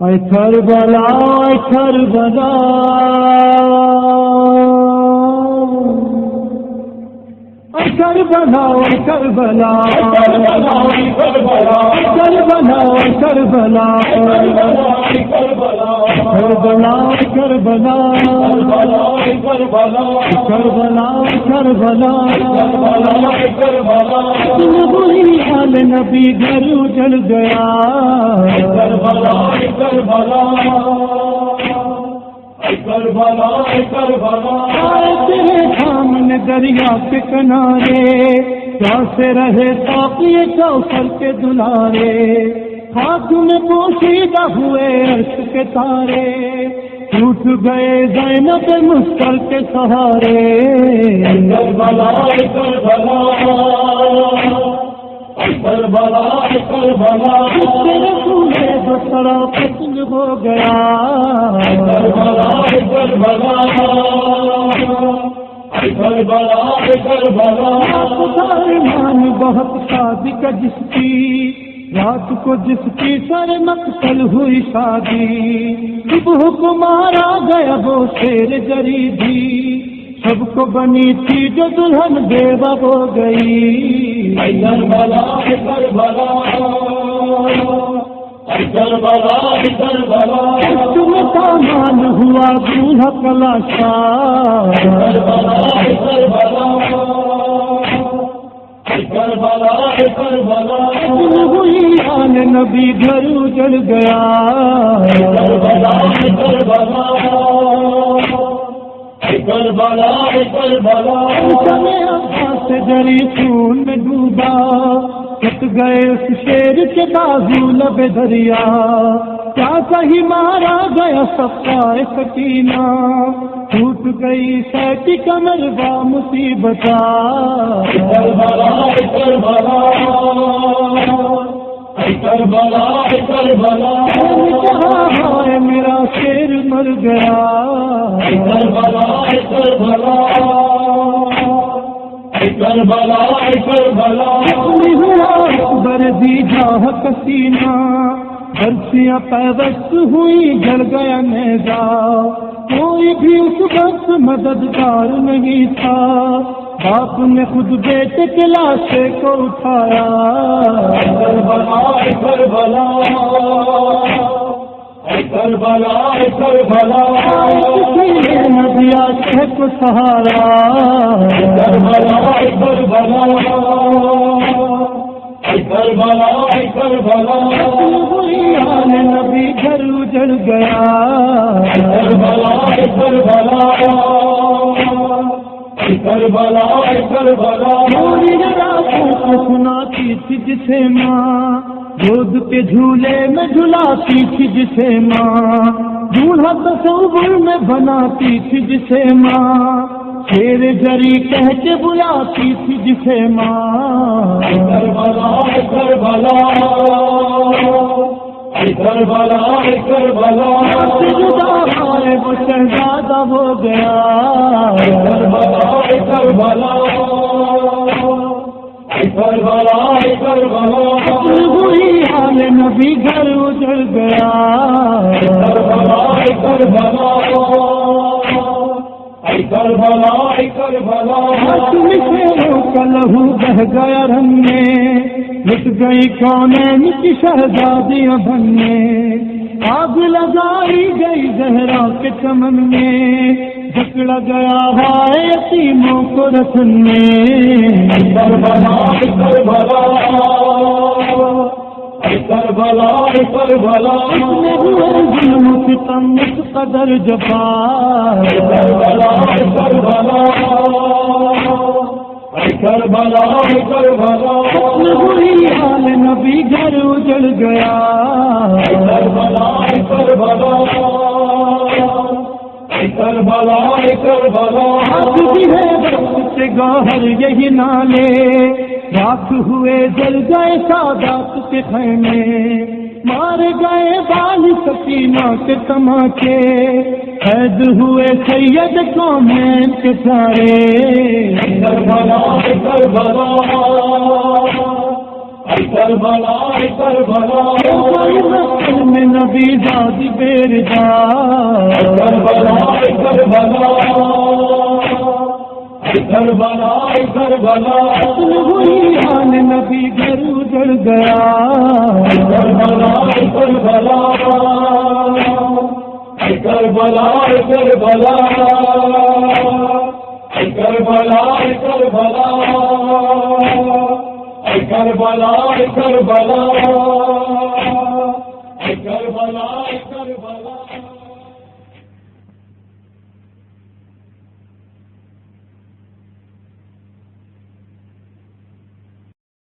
اے کربلا اے کربلا اے کربلا اے کربلا کربلا کربلا کربلا کربلا کربلا بری حال نبی گھر اجڑ گیا کربلا کربلا کربلا کربلا تیرے سامنے دریا کے کنارے کیسے رہے ساقی کوثر کے دلارے ہاتھ میں پوشیدہ ہوئے عرش کے تارے ٹوٹ گئے زینب مشکل کے سہارے کربلا کربلا کربلا کربلا تیرے پورے دوسرا قتل ہو گیا کربلا کربلا کربلا کربلا مان بہت شادی کا جس کی رات کو جس کی سر مقتل ہوئی شادی صبح کو مارا گیا وہ شیر جریدی سب کو بنی تھی جو دلہن بیوہ ہو گئی کربلا کربلا کربلا کربلا تم سامان ہوا دولہا کلاشا کربلا کربلا کربلا ہوئی آن نبی گھر اجڑ گیا کربلا کربلا کربلا کربلا سے جری خون میں ڈوبا کٹ گئے اس شیر کے بازو لب دریا کیا کہیں مارا گیا صفائے سکینہ ٹوٹ گئی سیٹی کمر با مصیبتا کربلا کربلا کربلا کربلا ہائے میرا شیر مر گیا کربلا کربلا کربلا کربلا اکبر دی جاہ کسینہ برسیاں پیوست ہوئی جل گیا نیزا کوئی بھی اس وقت مددگار نہیں تھا باپ نے خود بیٹے کے لاشے کو اٹھایا کربلا کربلا کربلا کربلا ندیا شہ کو سہارا کربلا کربلا کربلا کربلا ہوئی حال نبی گھر اجڑ گیا کربلا کربلا کربلا کربلا سناتی تھی جسے ماں گود کے جھولے میں جھلاتی تھی جسے ماں دولہا تصور میں بناتی تھی جسے ماں شیر جری کہہ کے بلاتی تھی جسے ماں کربلا کربلا کربلا کربلا جدا ہائے وہ شہزادہ ہو گیا کربلا کربلا کربلا کربلا ہوئی حال نبی گھر اجڑ گیا کربلا کربلا کربلا کربلا کا لہو بہ گیا رن میں لٹ گئی کونین کی شہزادیاں بننے آگ لگائی گئی زہرا کے چمن میں جھکڑا گیا ہائے یتیموں کو رسن میں کربلا کربلا کربلا کربلا ظلم ستم اس قدر جفا کربلا کربلا کربلا کربلا ہوئی حال نبی گھر اجڑ گیا کربلا کربلا کربلا کربلا بھی ہے وقت سے گوہر یہی نالے راکھ ہوئے جل گئے سادات کے خیمے مار گئے بال سکینہ کے تماچے قید ہوئے سید قومین کے سارے کربلا کربلا کربلا کربلا میں نبی زادی بیردا کربلا کربلا کربلا کربلا ہوئی حال نبی گھر اجڑ گیا کربلا کربلا کربلا کربلا کربلا کربلا کربلا کربلا